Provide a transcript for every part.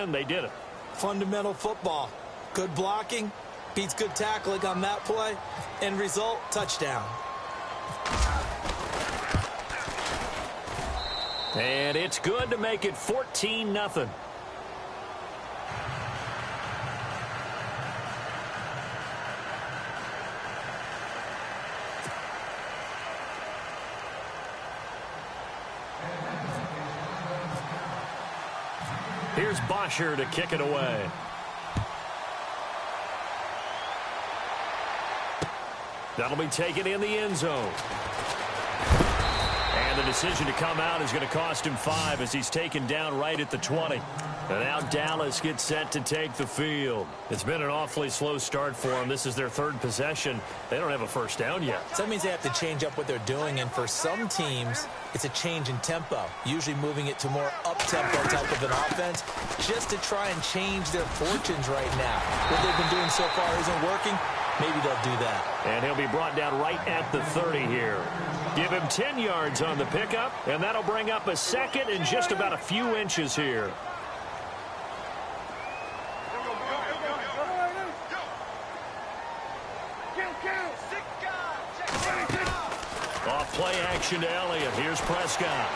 and they did it. Fundamental football. Good blocking, beats good tackling on that play. End result, touchdown. And it's good to make it 14-0. Here's Bosher to kick it away. That'll be taken in the end zone. And the decision to come out is going to cost him 5 as he's taken down right at the 20. And now Dallas gets set to take the field. It's been an awfully slow start for them. This is their third possession. They don't have a first down yet. So that means they have to change up what they're doing, and for some teams, it's a change in tempo, usually moving it to more up-tempo type of an offense, just to try and change their fortunes right now. What they've been doing so far isn't working. Maybe they'll do that. And he'll be brought down right at the 30 here. Give him 10 yards on the pickup, and that'll bring up a second and just about a few inches here. Off play action to Elliott. Here's Prescott.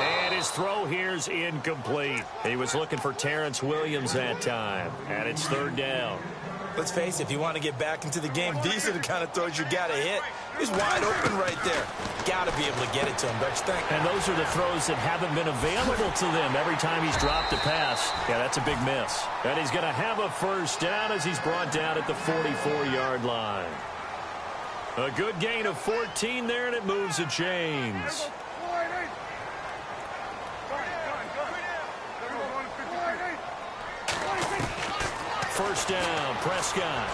And his throw here's incomplete. He was looking for Terrence Williams that time. And it's third down. Let's face it, if you want to get back into the game, these are the kind of throws you got to hit. He's wide open right there. Got to be able to get it to him, don't you think? And those are the throws that haven't been available to them every time he's dropped a pass. Yeah, that's a big miss. And he's going to have a first down as he's brought down at the 44-yard line. A good gain of 14 there, and it moves the chains. First down, Prescott.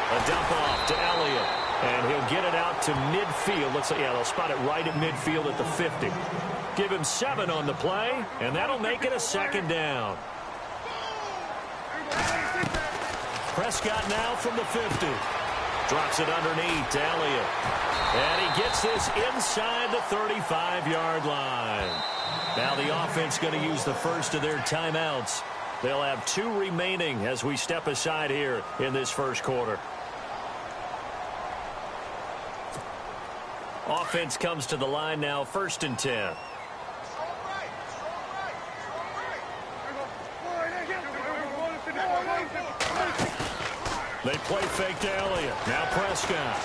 A dump off to Elliott. And he'll get it out to midfield. Looks like, yeah, they'll spot it right at midfield at the 50. Give him 7 on the play, and that'll make it a second down. Prescott now from the 50. Drops it underneath to Elliott. And he gets this inside the 35-yard line. Now the offense going to use the first of their timeouts. They'll have 2 remaining as we step aside here in this first quarter. Offense comes to the line now, 1st and 10. They play fake to Elliott. Now Prescott.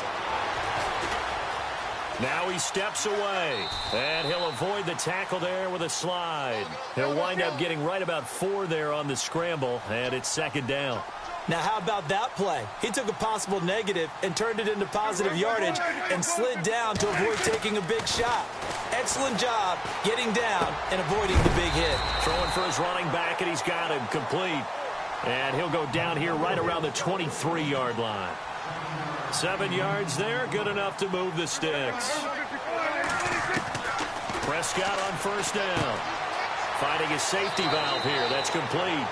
Now he steps away, and he'll avoid the tackle there with a slide. He'll wind up getting right about 4 there on the scramble, and it's second down. Now, how about that play? He took a possible negative and turned it into positive yardage and slid down to avoid taking a big shot. Excellent job getting down and avoiding the big hit. Throwing for his running back, and he's got him complete. And he'll go down here right around the 23-yard line. 7 yards there, good enough to move the sticks. Prescott on first down. Finding his safety valve here. That's complete.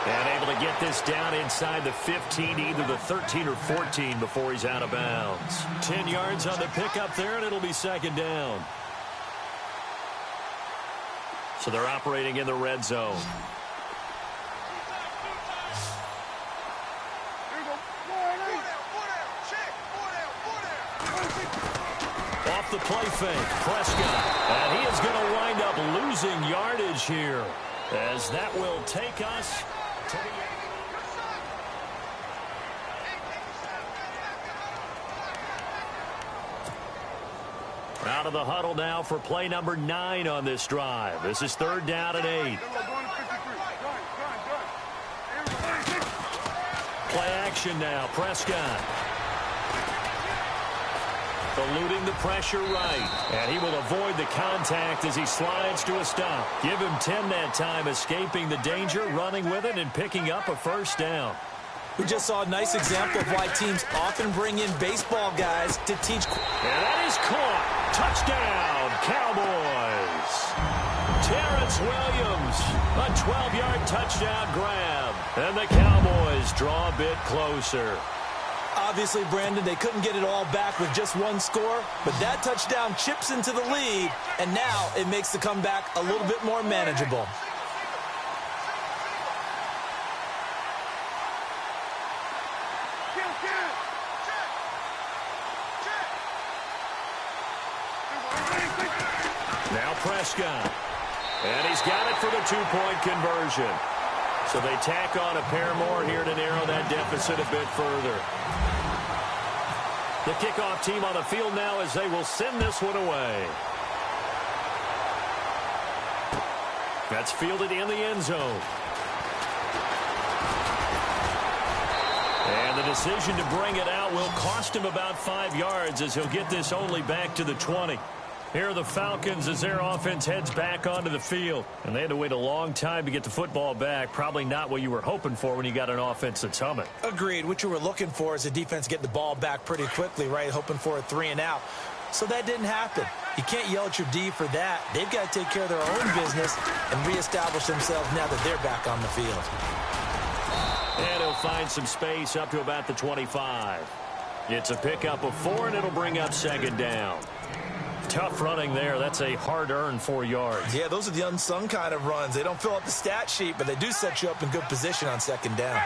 And able to get this down inside the 15, either the 13 or 14 before he's out of bounds. 10 yards on the pickup there, and it'll be second down. So they're operating in the red zone. Off the play fake, Prescott. And he is going to wind up losing yardage here, as that will take us to the... Out of the huddle now for play number 9 on this drive. This is third down and 8. Play action now, Prescott. Eluding the pressure right. And he will avoid the contact as he slides to a stop. Give him 10 that time, escaping the danger, running with it, and picking up a first down. We just saw a nice example of why teams often bring in baseball guys to teach. And that is caught. Touchdown, Cowboys. Terrence Williams, a 12-yard touchdown grab. And the Cowboys draw a bit closer. Obviously, Brandon, they couldn't get it all back with just one score, but that touchdown chips into the lead, and now it makes the comeback a little bit more manageable. Now Prescott. And he's got it for the two-point conversion. So they tack on a pair more here to narrow that deficit a bit further. The kickoff team on the field now as they will send this one away. That's fielded in the end zone. And the decision to bring it out will cost him about 5 yards as he'll get this only back to the 20. Here are the Falcons as their offense heads back onto the field. And they had to wait a long time to get the football back. Probably not what you were hoping for when you got an offense that's humming. Agreed. What you were looking for is the defense get the ball back pretty quickly, right? Hoping for a 3 and out. So that didn't happen. You can't yell at your D for that. They've got to take care of their own business and reestablish themselves now that they're back on the field. And he'll find some space up to about the 25. It's a pickup of 4, and it'll bring up second down. Tough running there. That's a hard-earned 4 yards. Yeah, those are the unsung kind of runs. They don't fill up the stat sheet, but they do set you up in good position on second down.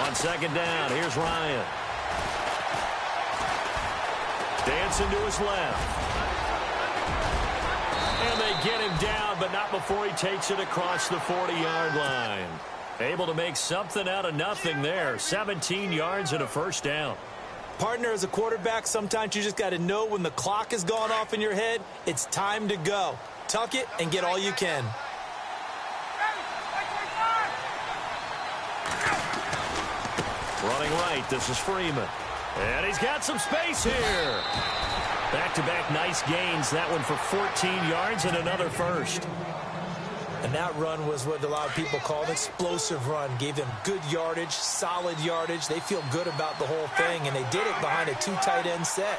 On second down, here's Ryan. Dancing to his left. And they get him down, but not before he takes it across the 40-yard line. Able to make something out of nothing there. 17 yards and a first down. Partner, as a quarterback, sometimes you just got to know when the clock has gone off in your head, it's time to go. Tuck it and get all you can. Running right, this is Freeman. And he's got some space here. Back-to-back nice gains. That one for 14 yards and another first. And that run was what a lot of people call an explosive run. Gave them good yardage, solid yardage. They feel good about the whole thing, and they did it behind a 2 tight end set.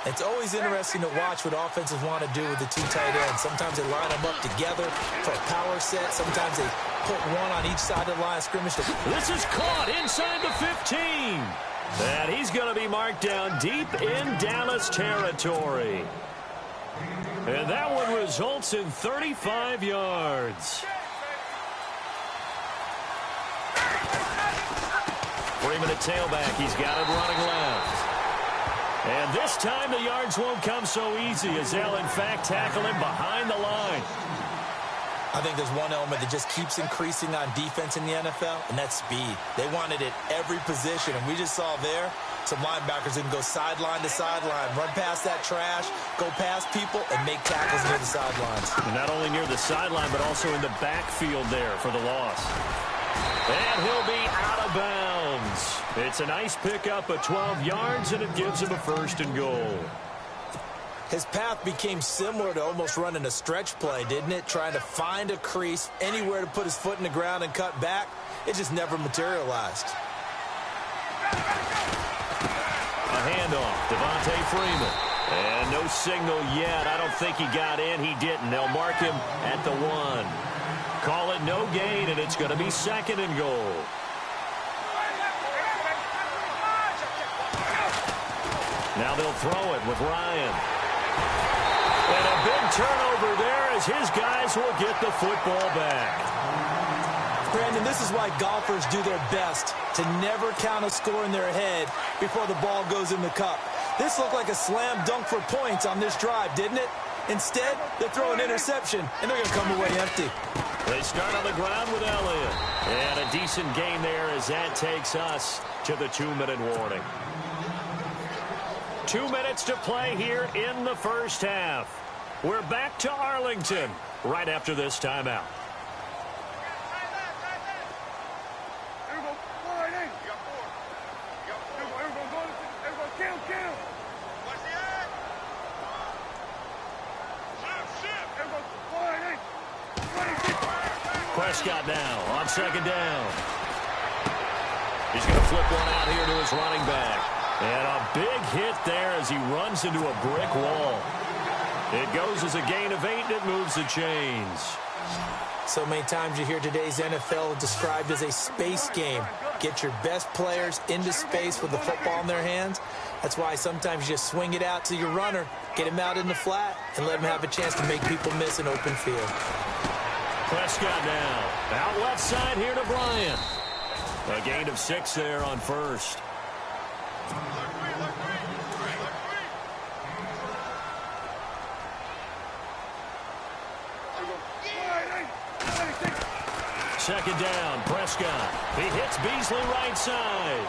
It's always interesting to watch what offenses want to do with the 2 tight ends. Sometimes they line them up together for a power set. Sometimes they put one on each side of the line of scrimmage. This is caught inside the 15. And he's going to be marked down deep in Dallas territory. And that one results in 35 yards. Freeman at tailback. He's got it running left. And this time the yards won't come so easy as they'll, in fact, tackle him behind the line. I think there's one element that just keeps increasing on defense in the NFL, and that's speed. They want it at every position, and we just saw there some linebackers that can go sideline to sideline, run past that trash, go past people, and make tackles near the sidelines. And not only near the sideline, but also in the backfield there for the loss. And he'll be out of bounds. It's a nice pickup of 12 yards, and it gives him a first and goal. His path became similar to almost running a stretch play, didn't it? Trying to find a crease, anywhere to put his foot in the ground and cut back. It just never materialized. A handoff, Devontae Freeman. And no signal yet. I don't think he got in. He didn't. They'll mark him at the 1. Call it no gain, and it's going to be second and goal. Now they'll throw it with Ryan. And a big turnover there as his guys will get the football back. Brandon, this is why golfers do their best to never count a score in their head before the ball goes in the cup. This looked like a slam dunk for points on this drive, didn't it? Instead, they throw an interception, and they're going to come away empty. They start on the ground with Elliott. And a decent gain there as that takes us to the 2-minute warning. 2 minutes to play here in the first half. We're back to Arlington right after this timeout. Prescott now on second down. He's going to flip one out here to his running back. And a big hit there as he runs into a brick wall. It goes as a gain of 8, and it moves the chains. So many times you hear today's NFL described as a space game. Get your best players into space with the football in their hands. That's why sometimes you just swing it out to your runner, get him out in the flat, and let him have a chance to make people miss an open field. Prescott now. Out left side here to Bryant. A gain of 6 there on first. Second down, Prescott. He hits Beasley right side.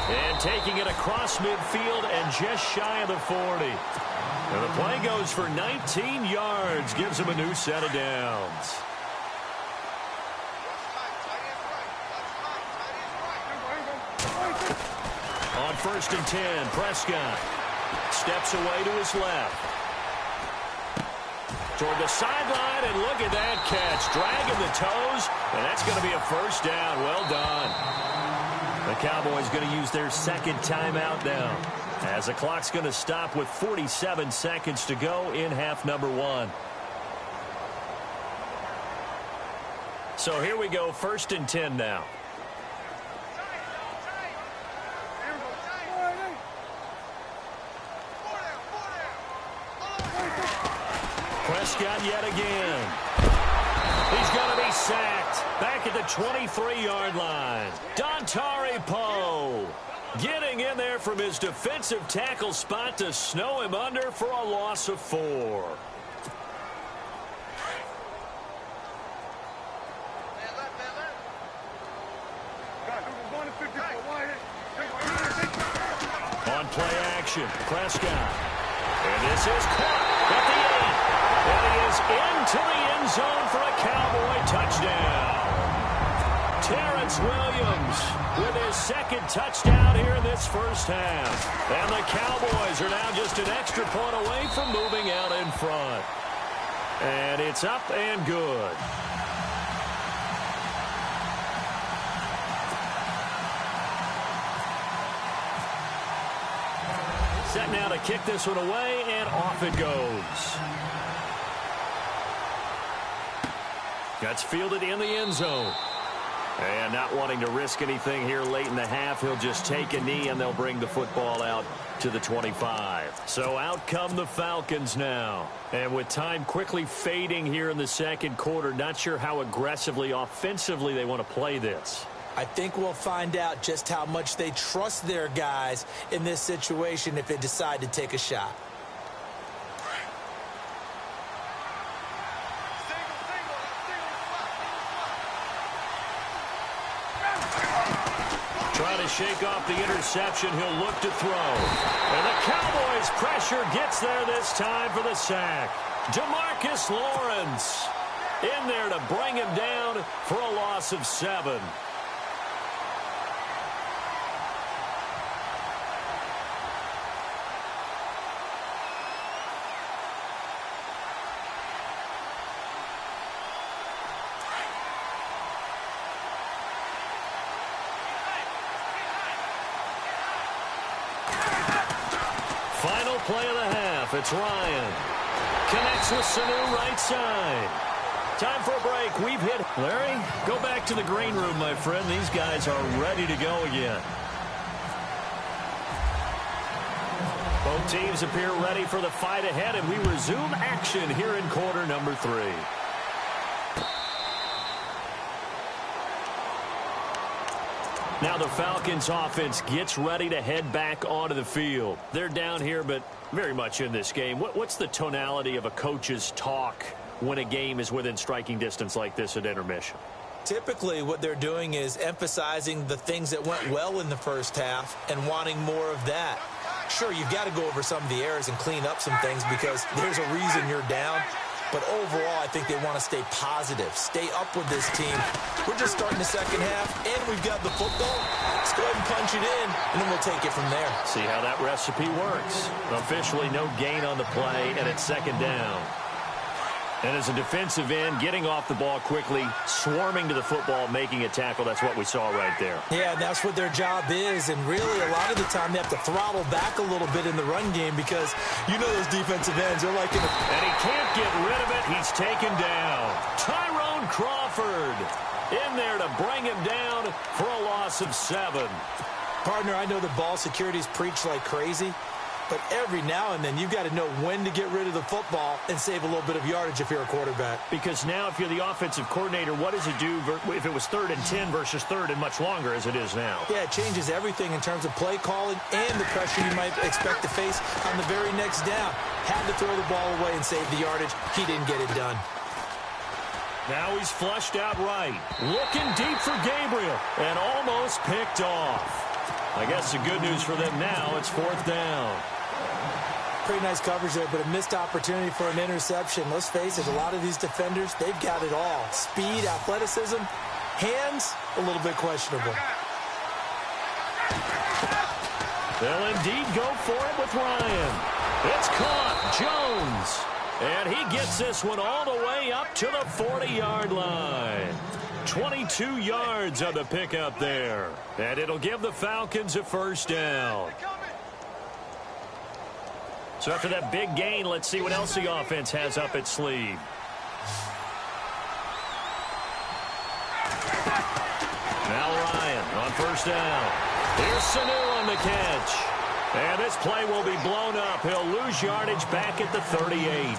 And taking it across midfield and just shy of the 40. And the play goes for 19 yards, gives him a new set of downs. On 1st and 10, Prescott steps away to his left. Toward the sideline, and look at that catch. Dragging the toes, and that's going to be a first down. Well done. The Cowboys going to use their second timeout now, as the clock's going to stop with 47 seconds to go in half number 1. So here we go, 1st and 10 now. Prescott yet again. He's going to be sacked. Back at the 23-yard line. Dontari Poe getting in there from his defensive tackle spot to snow him under for a loss of 4. On play action, Prescott. And this is caught at the 8. And he is into the end zone for a Cowboy touchdown. Terrence Williams with his second touchdown here in this first half. And the Cowboys are now just an extra point away from moving out in front. And it's up and good. Set now to kick this one away, and off it goes. That's fielded in the end zone. And not wanting to risk anything here late in the half, he'll just take a knee, and they'll bring the football out to the 25. So out come the Falcons now. And with time quickly fading here in the second quarter, not sure how aggressively, offensively they want to play this. I think we'll find out just how much they trust their guys in this situation if they decide to take a shot. Trying to shake off the interception, he'll look to throw. And the Cowboys' pressure gets there this time for the sack. DeMarcus Lawrence in there to bring him down for a loss of 7. Final play of the half. It's Ryan. Connects with Sanu right side. Time for a break. We've hit. Larry, go back to the green room, my friend. These guys are ready to go again. Both teams appear ready for the fight ahead, and we resume action here in quarter number 3. Now the Falcons offense gets ready to head back onto the field. They're down here, but very much in this game. What's the tonality of a coach's talk when a game is within striking distance like this at intermission? Typically, what they're doing is emphasizing the things that went well in the first half and wanting more of that. Sure, you've got to go over some of the errors and clean up some things because there's a reason you're down. But overall, I think they want to stay positive, stay up with this team. We're just starting the second half, and we've got the football. Let's go ahead and punch it in, and then we'll take it from there. See how that recipe works. Officially no gain on the play, and it's second down. And as a defensive end, getting off the ball quickly, swarming to the football, making a tackle, that's what we saw right there. Yeah, and that's what their job is. And really, a lot of the time, they have to throttle back a little bit in the run game because you know those defensive ends, they're like And he can't get rid of it. He's taken down. Tyrone Crawford in there to bring him down for a loss of 7. Partner, I know the ball security's preached like crazy, but every now and then you've got to know when to get rid of the football and save a little bit of yardage if you're a quarterback. Because now if you're the offensive coordinator, what does it do if it was 3rd and 10 versus 3rd and much longer as it is now? Yeah, it changes everything in terms of play calling and the pressure you might expect to face on the very next down. Had to throw the ball away and save the yardage. He didn't get it done. Now he's flushed out right. Looking deep for Gabriel and almost picked off. I guess the good news for them now, it's 4th down. Pretty nice coverage there, but a missed opportunity for an interception. Let's face it, a lot of these defenders, they've got it all. Speed, athleticism, hands, a little bit questionable. They'll indeed go for it with Ryan. It's caught. Jones. And he gets this one all the way up to the 40-yard line. 22 yards on the pickup there. And it'll give the Falcons a 1st down. So after that big gain, let's see what else the offense has up its sleeve. Now Ryan on 1st down. Here's Sanu on the catch. And this play will be blown up. He'll lose yardage back at the 38.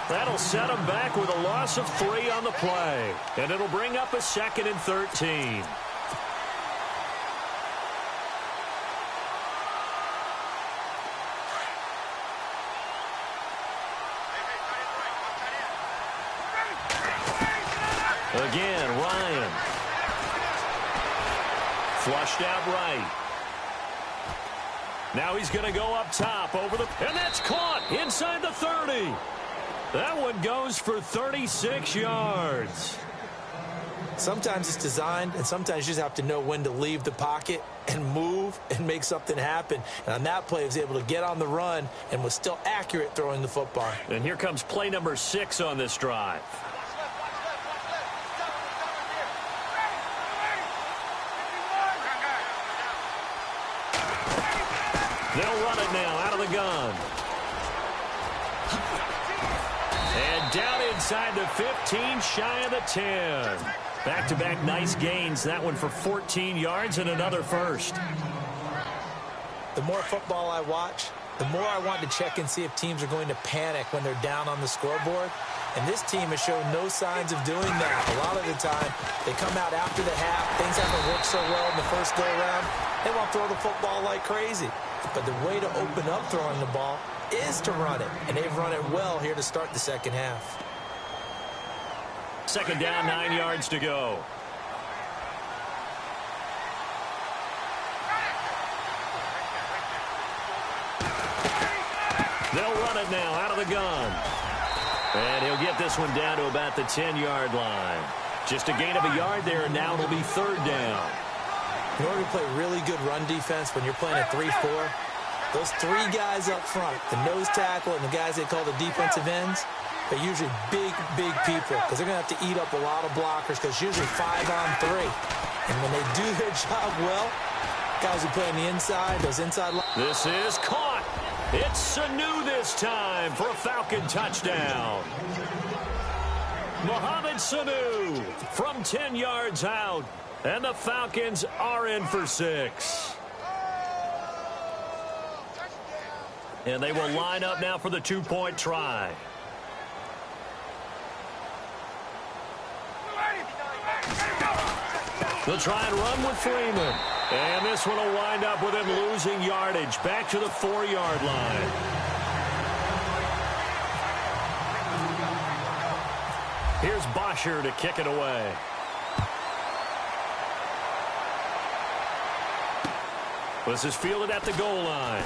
That'll set him back with a loss of 3 on the play. And it'll bring up a 2nd and 13. Again, Ryan. Flushed out right. Now he's going to go up top over the... And that's caught inside the 30. That one goes for 36 yards. Sometimes it's designed, and sometimes you just have to know when to leave the pocket and move and make something happen. And on that play, he was able to get on the run and was still accurate throwing the football. And here comes play number 6 on this drive. They'll run it now out of the gun. And down inside the 15, shy of the 10. Back-to-back nice gains. That one for 14 yards and another 1st. The more football I watch, the more I want to check and see if teams are going to panic when they're down on the scoreboard. And this team has shown no signs of doing that. A lot of the time, they come out after the half. Things haven't worked so well in the first go-around. They want to throw the football like crazy. But the way to open up throwing the ball is to run it. And they've run it well here to start the second half. 2nd down, 9 yards to go. They'll run it now out of the gun. And he'll get this one down to about the 10-yard line. Just a gain of a yard there, and now it'll be 3rd down. In order to play really good run defense when you're playing a 3-4, those 3 guys up front, the nose tackle and the guys they call the defensive ends, they're usually big, big people because they're going to have to eat up a lot of blockers because usually 5-on-3. And when they do their job well, guys who play on the inside, those inside lines. This is caught. It's Sanu this time for a Falcon touchdown. Mohamed Sanu from 10 yards out. And the Falcons are in for 6. And they will line up now for the 2-point try. They'll try and run with Freeman. And this one will wind up with him losing yardage back to the 4-yard line. Here's Bosher to kick it away. This is fielded at the goal line.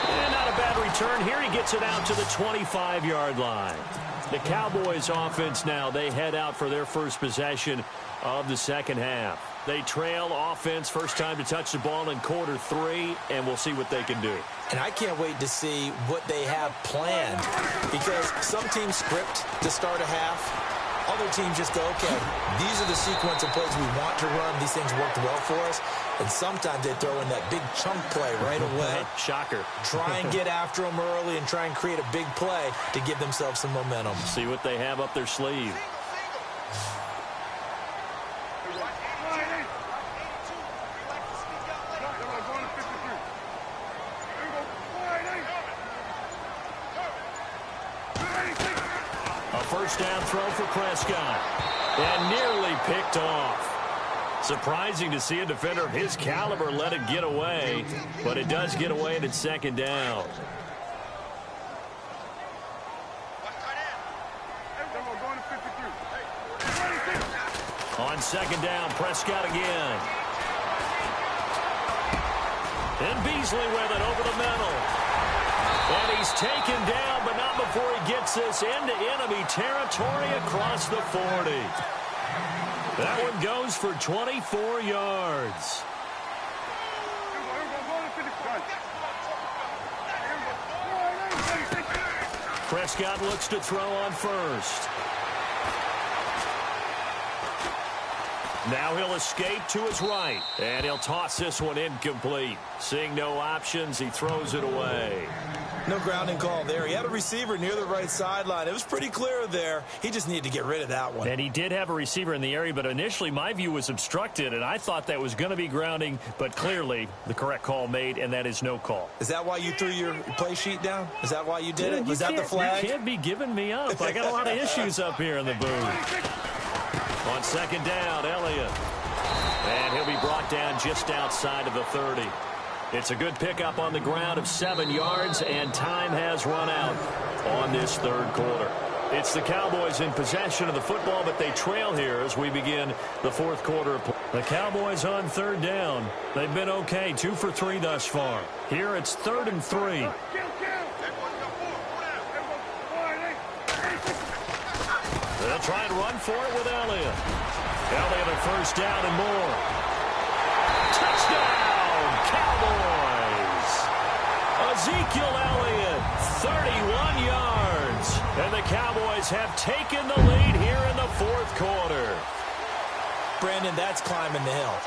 And not a bad return here. He gets it out to the 25-yard line. The Cowboys offense now, they head out for their first possession of the second half. They trail offense first time to touch the ball in quarter 3, and we'll see what they can do. And I can't wait to see what they have planned, because some teams script to start a half. Other teams just go, okay, these are the sequence of plays we want to run. These things worked well for us. And sometimes they throw in that big chunk play right away. Shocker. Try and get after them early and try and create a big play to give themselves some momentum. See what they have up their sleeve. A first down throw for Prescott. And nearly picked off. Surprising to see a defender of his caliber let it get away, but it does get away and it's second down. On second down, Prescott again. And Beasley with it over the middle. And he's taken down, but not before he gets this into enemy territory across the 40. That one goes for 24 yards. Prescott looks to throw on first. Now he'll escape to his right, and he'll toss this one incomplete. Seeing no options, he throws it away. No grounding call there. He had a receiver near the right sideline. It was pretty clear there. He just needed to get rid of that one. And he did have a receiver in the area, but initially my view was obstructed, and I thought that was going to be grounding, but clearly the correct call made, and that is no call. Is that why you threw your play sheet down? Is that why you did it? Was that the flag? You can't be giving me up. I got a lot of issues up here in the booth. On second down, Elliott. And he'll be brought down just outside of the 30. It's a good pickup on the ground of 7 yards, and time has run out on this third quarter. It's the Cowboys in possession of the football, but they trail here as we begin the fourth quarter. The Cowboys on third down. They've been okay, 2 for 3 thus far. Here it's 3rd and 3. They'll try and run for it with Elliott. Elliott a first down and more. Touchdown, Cowboys! Ezekiel Elliott, 31 yards. And the Cowboys have taken the lead here in the fourth quarter. Brandon, that's climbing the hill.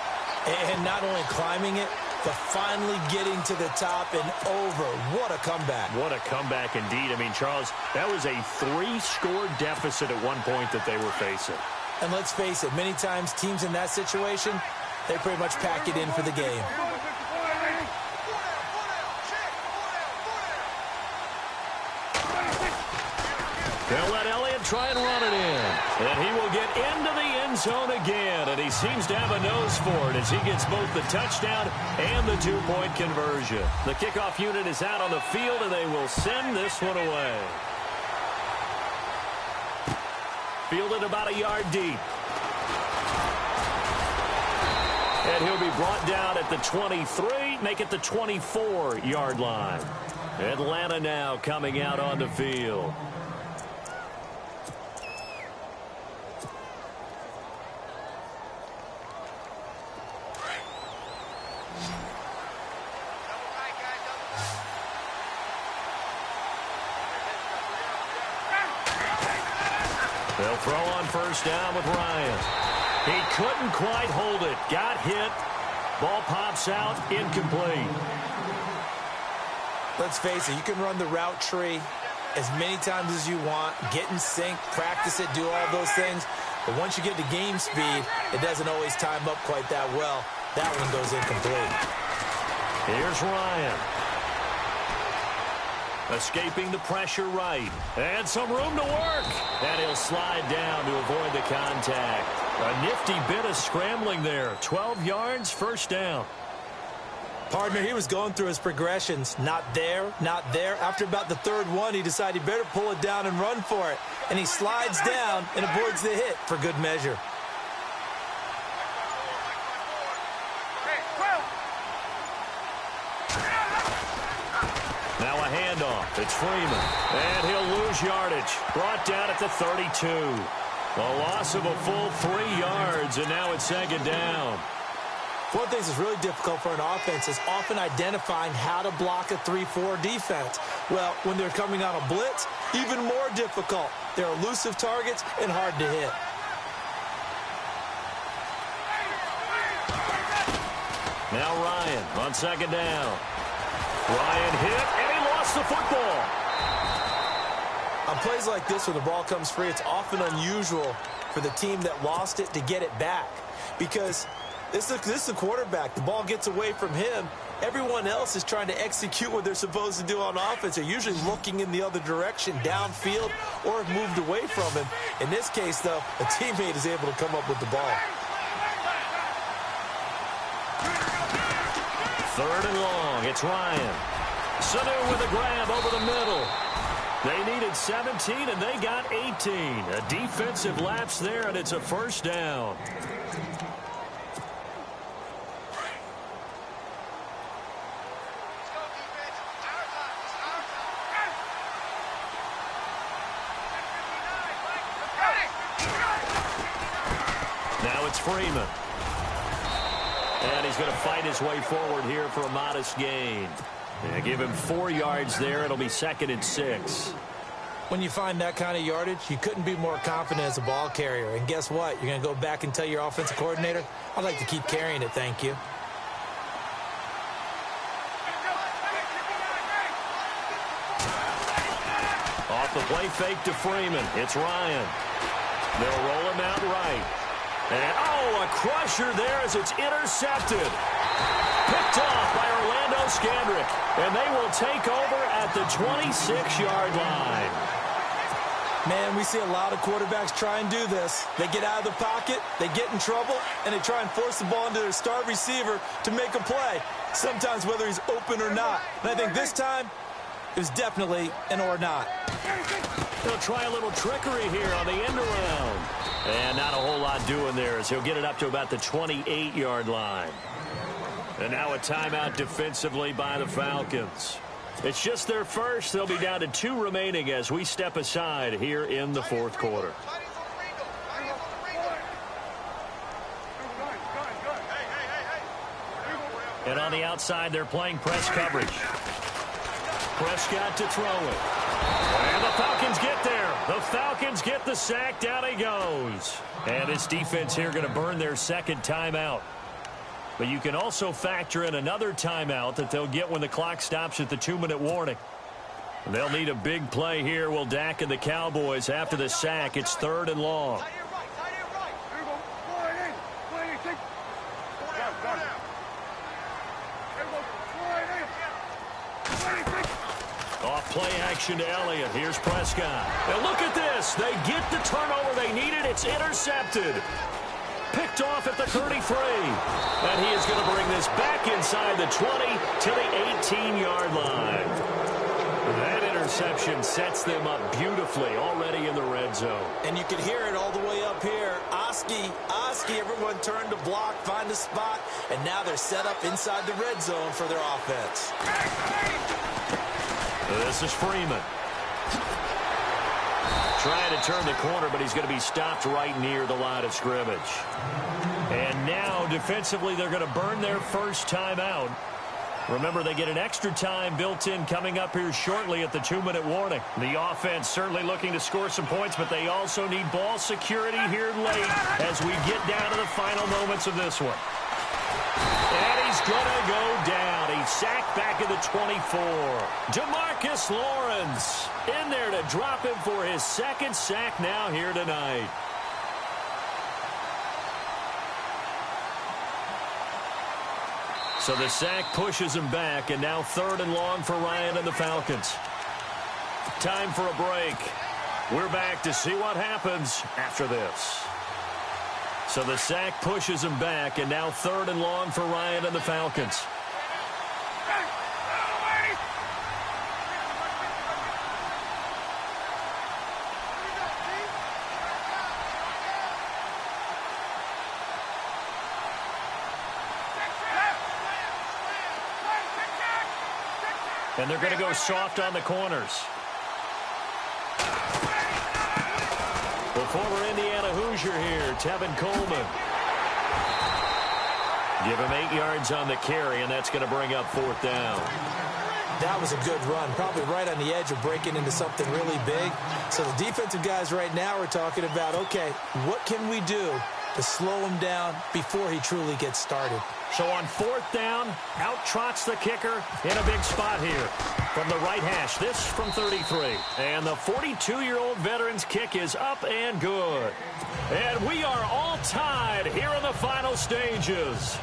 And not only climbing it, but finally getting to the top and over. What a comeback. What a comeback indeed. I mean, Charles, that was a 3-score deficit at one point that they were facing. And let's face it, many times teams in that situation, they pretty much pack it in for the game. They'll let Elliott try and run it in. And he will get into the end zone again. And he seems to have a nose for it as he gets both the touchdown and the 2-point conversion. The kickoff unit is out on the field, and they will send this one away. Fielded about a yard deep. And he'll be brought down at the 23, make it the 24-yard line. Atlanta now coming out on the field. They'll throw on first down with Ryan. He couldn't quite hold it. Got hit. Ball pops out. Incomplete. Let's face it, you can run the route tree as many times as you want, get in sync, practice it, do all those things. But once you get to game speed, it doesn't always time up quite that well. That one goes incomplete. Here's Ryan. Escaping the pressure right. And some room to work. And he'll slide down to avoid the contact. A nifty bit of scrambling there. 12 yards, first down. Partner, he was going through his progressions. Not there, not there. After about the third one, he decided he better pull it down and run for it. And he slides down and avoids the hit for good measure. Now a handoff. It's Freeman. And he'll lose yardage. Brought down at the 32. A loss of a full 3 yards, and now it's second down. One of the things that's really difficult for an offense is often identifying how to block a 3-4 defense. Well, when they're coming on a blitz, even more difficult. They're elusive targets and hard to hit. Now Ryan on second down. Ryan hit, and he lost the football. On plays like this where the ball comes free, it's often unusual for the team that lost it to get it back. Because this is a quarterback. The ball gets away from him. Everyone else is trying to execute what they're supposed to do on offense. They're usually looking in the other direction, downfield, or have moved away from him. In this case, though, a teammate is able to come up with the ball. Third and long. It's Ryan. Sanu with a grab over the middle. They needed 17, and they got 18. A defensive lapse there, and it's a first down. Now it's Freeman. And he's going to fight his way forward here for a modest gain. Yeah, give him 4 yards there. It'll be 2nd and 6. When you find that kind of yardage, you couldn't be more confident as a ball carrier. And guess what? You're going to go back and tell your offensive coordinator, I'd like to keep carrying it, thank you. Off the play fake to Freeman. It's Ryan. They'll roll him out right. And, oh, a crusher there as it's intercepted. Picked off by Orlando Scandrick. And they will take over at the 26-yard line. Man, we see a lot of quarterbacks try and do this. They get out of the pocket, they get in trouble, and they try and force the ball into their star receiver to make a play, sometimes whether he's open or not. And I think this time, it was definitely an or not. He'll try a little trickery here on the end around. And not a whole lot doing there as he'll get it up to about the 28-yard line. And now a timeout defensively by the Falcons. It's just their first. They'll be down to 2 remaining as we step aside here in the 4th quarter. And on the outside, they're playing press coverage. Prescott to throw it. And the Falcons get there. The Falcons get the sack. Down he goes. And this defense here going to burn their 2nd timeout. But you can also factor in another timeout that they'll get when the clock stops at the 2-minute warning. And they'll need a big play here, will Dak and the Cowboys after the sack. It's 3rd and long. Off play action to Elliott. Here's Prescott. And look at this. They get the turnover they needed. It's intercepted. Picked off at the 33. And he is going to bring this back inside the 20 to the 18-yard line. That interception sets them up beautifully already in the red zone. And you can hear it all the way up here. Oski, everyone turned to block, find a spot, and now they're set up inside the red zone for their offense. This is Freeman. Trying to turn the corner, but he's going to be stopped right near the line of scrimmage. And now, defensively, they're going to burn their first timeout. Remember, they get an extra time built in coming up here shortly at the 2-minute warning. The offense certainly looking to score some points, but they also need ball security here late as we get down to the final moments of this one. And he's going to go down. He's sacked back at the 24. DeMarcus Lawrence in there to drop him for his 2nd sack now here tonight. So the sack pushes him back, and now 3rd and long for Ryan and the Falcons. Time for a break. We're back to see what happens after this. So the sack pushes him back, and now 3rd and long for Ryan and the Falcons. And they're going to go soft on the corners. The former Indiana pressure here. Tevin Coleman. Give him 8 yards on the carry, and that's going to bring up 4th down. That was a good run, probably right on the edge of breaking into something really big. So the defensive guys right now are talking about, okay, what can we do to slow him down before he truly gets started? So on 4th down, out trots the kicker in a big spot here from the right hash. This from 33. And the 42-year-old veteran's kick is up and good. And we are all tied here in the final stages.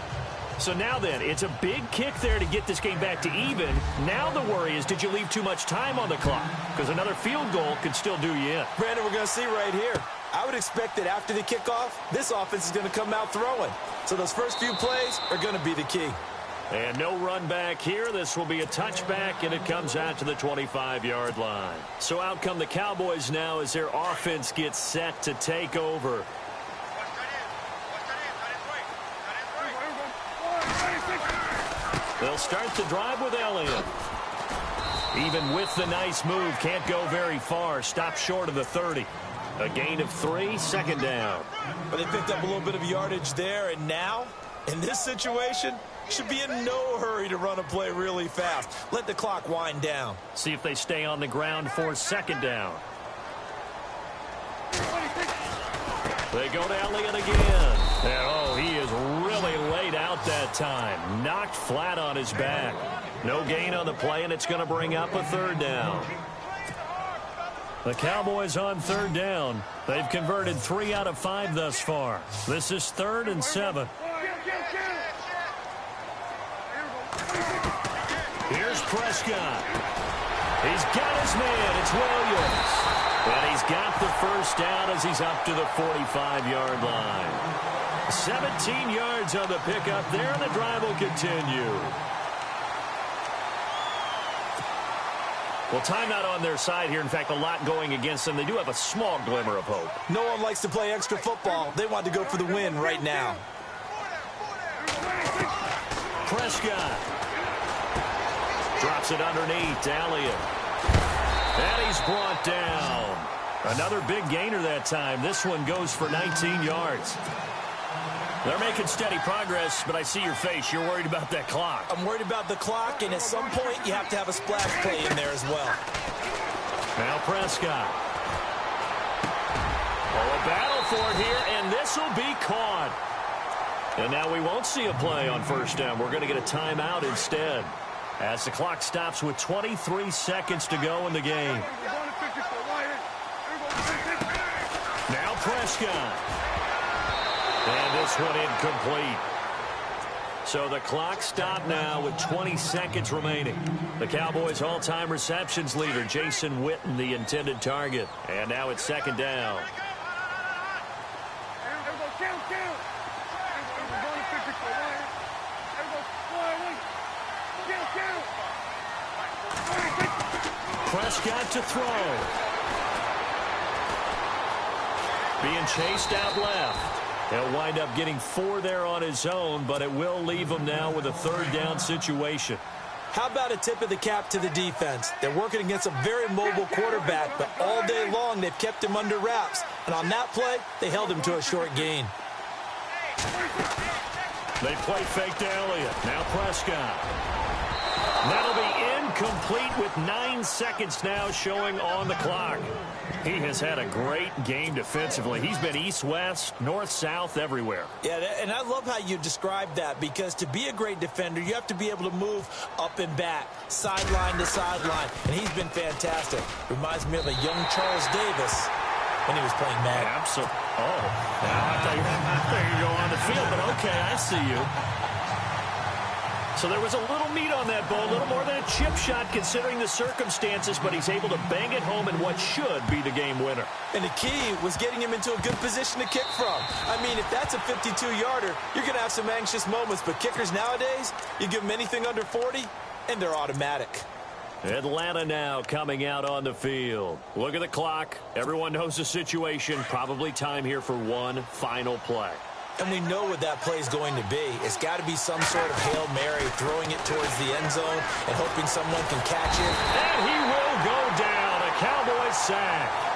So now then, it's a big kick there to get this game back to even. Now the worry is, did you leave too much time on the clock? Because another field goal could still do you in. Brandon, we're going to see right here. I would expect that after the kickoff, this offense is going to come out throwing. So those first few plays are going to be the key. And no run back here. This will be a touchback, and it comes out to the 25-yard line. So out come the Cowboys now as their offense gets set to take over. They'll start the drive with Elliott. Even with the nice move, can't go very far. Stop short of the 30. A gain of 3, 2nd down. But they picked up a little bit of yardage there, and now, in this situation, should be in no hurry to run a play really fast. Let the clock wind down. See if they stay on the ground for 2nd down. They go to Elliott again. And, oh, he is really laid out that time. Knocked flat on his back. No gain on the play, and it's going to bring up a 3rd down. The Cowboys on 3rd down. They've converted 3 out of 5 thus far. This is 3rd and 7. Here's Prescott. He's got his man. It's Williams. And he's got the 1st down as he's up to the 45-yard line. 17 yards on the pickup there, and the drive will continue. Well, timeout on their side here. In fact, a lot going against them. They do have a small glimmer of hope. No one likes to play extra football. They want to go for the win right now. Prescott drops it underneath to Elliott. And he's brought down. Another big gainer that time. This one goes for 19 yards. They're making steady progress, but I see your face. You're worried about that clock. I'm worried about the clock, and at some point, you have to have a splash play in there as well. Now Prescott. Oh, a battle for it here, and this will be caught. And now we won't see a play on 1st down. We're going to get a timeout instead, as the clock stops with 23 seconds to go in the game. Now Prescott. And this one incomplete. So the clock stopped now with 20 seconds remaining. The Cowboys' all-time receptions leader, Jason Witten, the intended target. And now it's 2nd down. Prescott to throw. Being chased out left. He'll wind up getting 4 there on his own, but it will leave him now with a 3rd down situation. How about a tip of the cap to the defense? They're working against a very mobile quarterback, but all day long they've kept him under wraps. And on that play, they held him to a short gain. They play fake to Elliott. Now Prescott. That'll be incomplete with 9 seconds now showing on the clock. He has had a great game defensively. He's been east-west, north-south, everywhere. Yeah, and I love how you describe that, because to be a great defender, you have to be able to move up and back, sideline to sideline, and he's been fantastic. Reminds me of a young Charles Davis when he was playing Madden. Absolutely. Oh, now I thought you were going on the field, but okay, I see you. So there was a little meat on that ball, a little more than a chip shot considering the circumstances, but he's able to bang it home in what should be the game winner. And the key was getting him into a good position to kick from. I mean, if that's a 52-yarder, you're going to have some anxious moments, but kickers nowadays, you give them anything under 40, and they're automatic. Atlanta now coming out on the field. Look at the clock. Everyone knows the situation. Probably time here for one final play. And we know what that play is going to be. It's got to be some sort of Hail Mary, throwing it towards the end zone and hoping someone can catch it. And he will go down. A Cowboys sack.